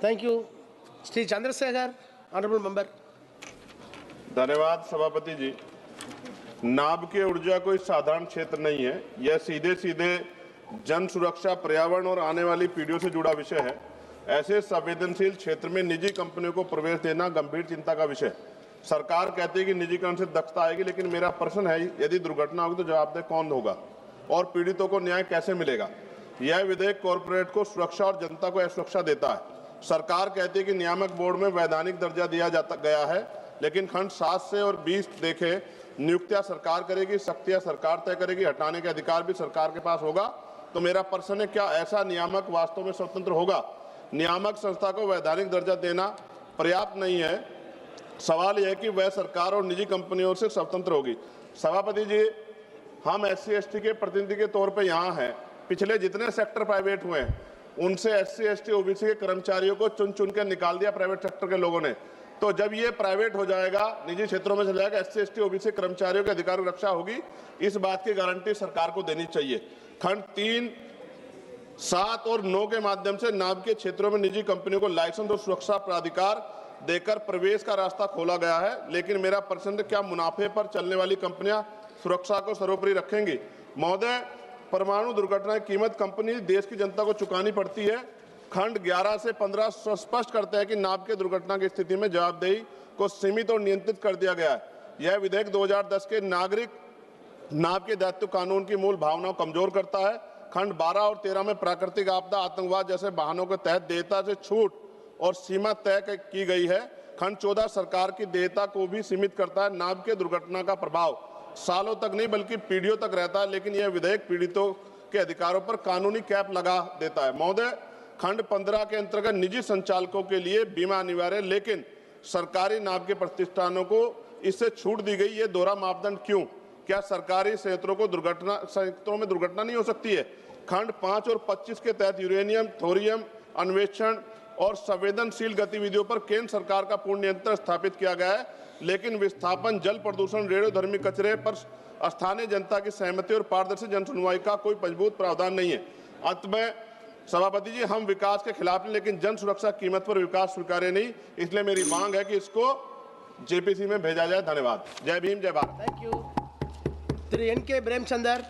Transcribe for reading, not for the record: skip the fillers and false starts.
Thank you. Shri Chandrasekhar, Honorable Member. धन्यवाद सभापति जी। नाभ की ऊर्जा कोई साधारण क्षेत्र नहीं है। यह सीधे सीधे जन सुरक्षा, पर्यावरण और आने वाली पीढ़ियों से जुड़ा विषय है। ऐसे संवेदनशील क्षेत्र में निजी कंपनियों को प्रवेश देना गंभीर चिंता का विषय है। सरकार कहती है कि निजीकरण से दक्षता आएगी, लेकिन मेरा प्रश्न है, यदि दुर्घटना होगी तो जवाबदेह कौन होगा और पीड़ितों को न्याय कैसे मिलेगा? यह विधेयक कॉरपोरेट को सुरक्षा और जनता को असुरक्षा देता है। सरकार कहती है कि नियामक बोर्ड में वैधानिक दर्जा दिया जाता गया है, लेकिन खंड 7 से और 20 देखे, नियुक्तियां सरकार करेगी, शक्तियां सरकार तय करेगी, हटाने के अधिकार भी सरकार के पास होगा। तो मेरा प्रश्न है, क्या ऐसा नियामक वास्तव में स्वतंत्र होगा? नियामक संस्था को वैधानिक दर्जा देना पर्याप्त नहीं है। सवाल यह है कि वह सरकार और निजी कंपनियों से स्वतंत्र होगी। सभापति जी, हम SC/ST के प्रतिनिधि के तौर पर यहाँ हैं। पिछले जितने सेक्टर प्राइवेट हुए हैं उनसे SC/ST OBC के कर्मचारियों को चुन चुन के निकाल दिया प्राइवेट सेक्टर के लोगों ने। तो जब ये प्राइवेट हो जाएगा, निजी क्षेत्रों में चला जाएगा, SC/ST OBC कर्मचारियों के अधिकार की रक्षा होगी, इस बात की गारंटी सरकार को देनी चाहिए। खंड 3, 7 और 9 के माध्यम से नाभ के क्षेत्रों में निजी कंपनियों को लाइसेंस और सुरक्षा प्राधिकार देकर प्रवेश का रास्ता खोला गया है, लेकिन मेरा प्रश्न है, क्या मुनाफे पर चलने वाली कंपनियां सुरक्षा को सर्वोपरि रखेंगी? महोदय, परमाणु दुर्घटना की कीमत कंपनी देश की जनता को चुकानी पड़ती है। खंड 11 से 15 स्पष्ट करते हैं कि नाभ के दुर्घटना की स्थिति में जवाबदेही को सीमित और नियंत्रित कर दिया गया है। यह विधेयक 2010 के नागरिक नाभ के दायित्व कानून की मूल भावना को कमजोर करता है। खंड 12 और 13 में प्राकृतिक आपदा, आतंकवाद जैसे वाहनों के तहत देयता से छूट और सीमा तय की गई है। खंड 14 सरकार की देयता को भी सीमित करता है। नाभ के दुर्घटना का प्रभाव सालों तक नहीं बल्कि पीढ़ियों तक रहता है, लेकिन यह विधेयक पीड़ितों के अधिकारों पर कानूनी कैप लगा देता है। महोदय, खंड 15 के अंतर्गत निजी संचालकों के लिए बीमा अनिवार्य, लेकिन सरकारी नाभ के प्रतिष्ठानों को इससे छूट दी गई। ये दोहरा मापदंड क्यों? क्या सरकारी संयंत्रों में दुर्घटना नहीं हो सकती है? खंड 5 और 25 के तहत यूरेनियम, थोरियम अन्वेषण और संवेदनशील गतिविधियों पर केंद्र सरकार का पूर्ण नियंत्रण स्थापित किया गया है, लेकिन विस्थापन, जल प्रदूषण, रेडियोधर्मी कचरे पर स्थानीय जनता की सहमति और पारदर्शी जन सुनवाई का कोई मजबूत प्रावधान नहीं है। अंत में सभापति जी, हम विकास के खिलाफ नहीं, लेकिन जन सुरक्षा कीमत पर विकास स्वीकार्य नहीं। इसलिए मेरी मांग है कि इसको JPC में भेजा जाए। धन्यवाद। जय भीम, जय Bharat. Thank you. Shri N.K. Premchandar.